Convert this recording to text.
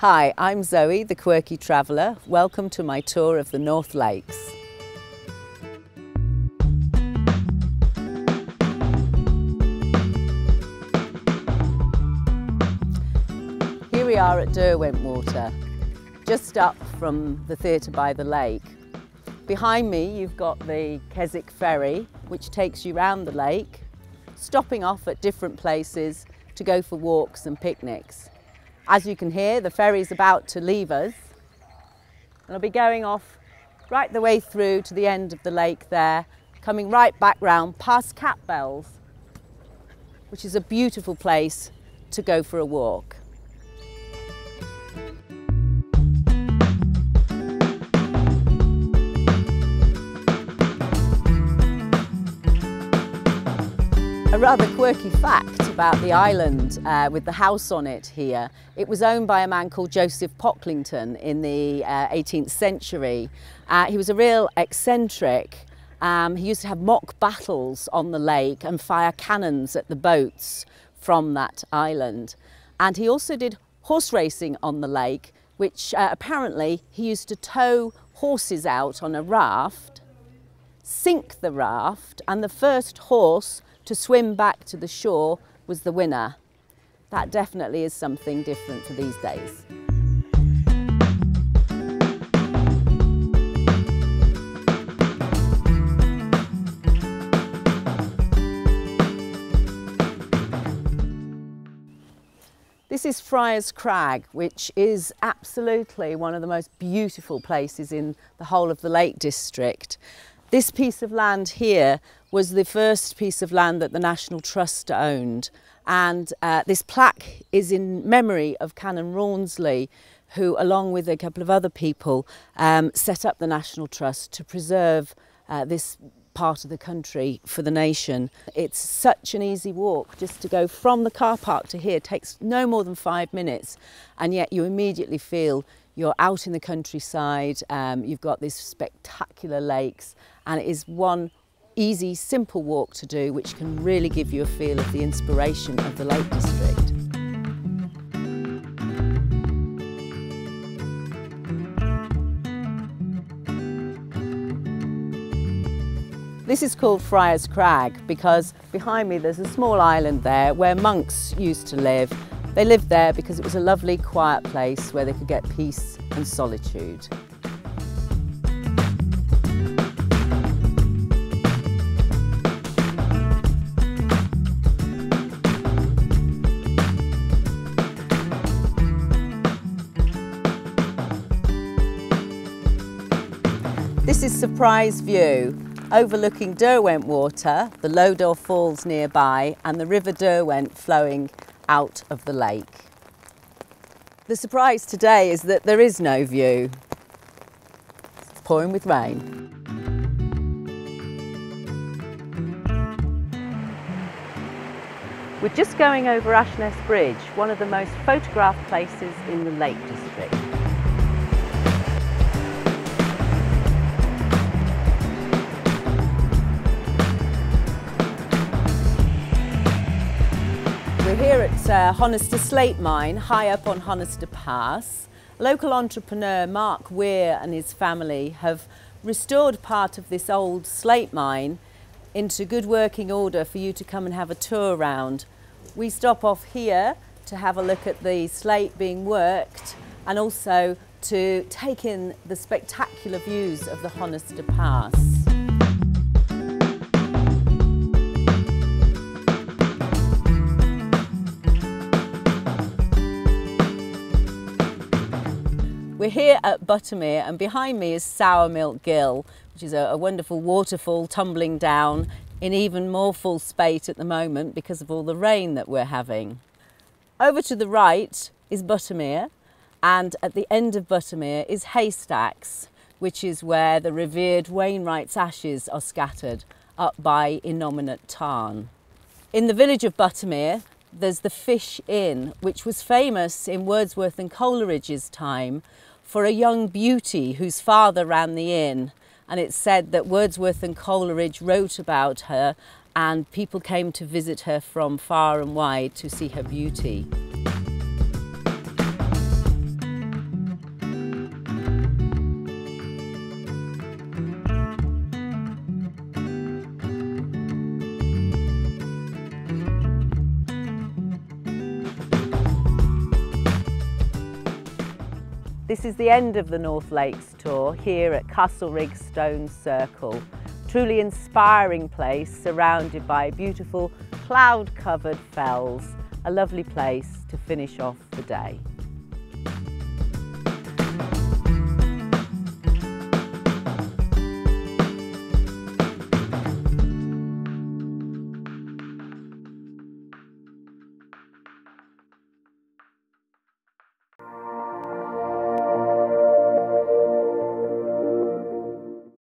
Hi, I'm Zoe, the Quirky Traveller. Welcome to my tour of the North Lakes. Here we are at Derwentwater, just up from the theatre by the lake. Behind me you've got the Keswick ferry, which takes you round the lake, stopping off at different places to go for walks and picnics. As you can hear, the ferry's about to leave us. And I'll be going off right the way through to the end of the lake there, coming right back round past Catbells, which is a beautiful place to go for a walk. A rather quirky fact about the island with the house on it here. It was owned by a man called Joseph Pocklington in the 18th century. He was a real eccentric. He used to have mock battles on the lake and fire cannons at the boats from that island. And he also did horse racing on the lake, which apparently he used to tow horses out on a raft, sink the raft, and the first horse to swim back to the shore was the winner. That definitely is something different for these days. This is Friars Crag, which is absolutely one of the most beautiful places in the whole of the Lake District. This piece of land here was the first piece of land that the National Trust owned, and this plaque is in memory of Canon Rawnsley, who along with a couple of other people set up the National Trust to preserve this part of the country for the nation. It's such an easy walk just to go from the car park to here. It takes no more than 5 minutes, and yet you immediately feel you're out in the countryside. You've got these spectacular lakes, and it is one easy, simple walk to do, which can really give you a feel of the inspiration of the Lake District. This is called Friars Crag because behind me there's a small island there where monks used to live. They lived there because it was a lovely, quiet place where they could get peace and solitude. This is Surprise View, overlooking Derwentwater, the Lodore Falls nearby, and the River Derwent flowing out of the lake. The surprise today is that there is no view. It's pouring with rain. We're just going over Ashness Bridge, one of the most photographed places in the Lake District. We're here at Honister Slate Mine, high up on Honister Pass. Local entrepreneur Mark Weir and his family have restored part of this old slate mine into good working order for you to come and have a tour around. We stop off here to have a look at the slate being worked and also to take in the spectacular views of the Honister Pass. We're here at Buttermere, and behind me is Sour Milk Gill, which is a wonderful waterfall tumbling down in even more full spate at the moment because of all the rain that we're having. Over to the right is Buttermere, and at the end of Buttermere is Haystacks, which is where the revered Wainwright's ashes are scattered up by Innominate Tarn. In the village of Buttermere there's the Fish Inn, which was famous in Wordsworth and Coleridge's time for a young beauty whose father ran the inn, and it's said that Wordsworth and Coleridge wrote about her and people came to visit her from far and wide to see her beauty. This is the end of the North Lakes tour here at Castlerigg Stone Circle. Truly inspiring place surrounded by beautiful cloud-covered fells. A lovely place to finish off the day.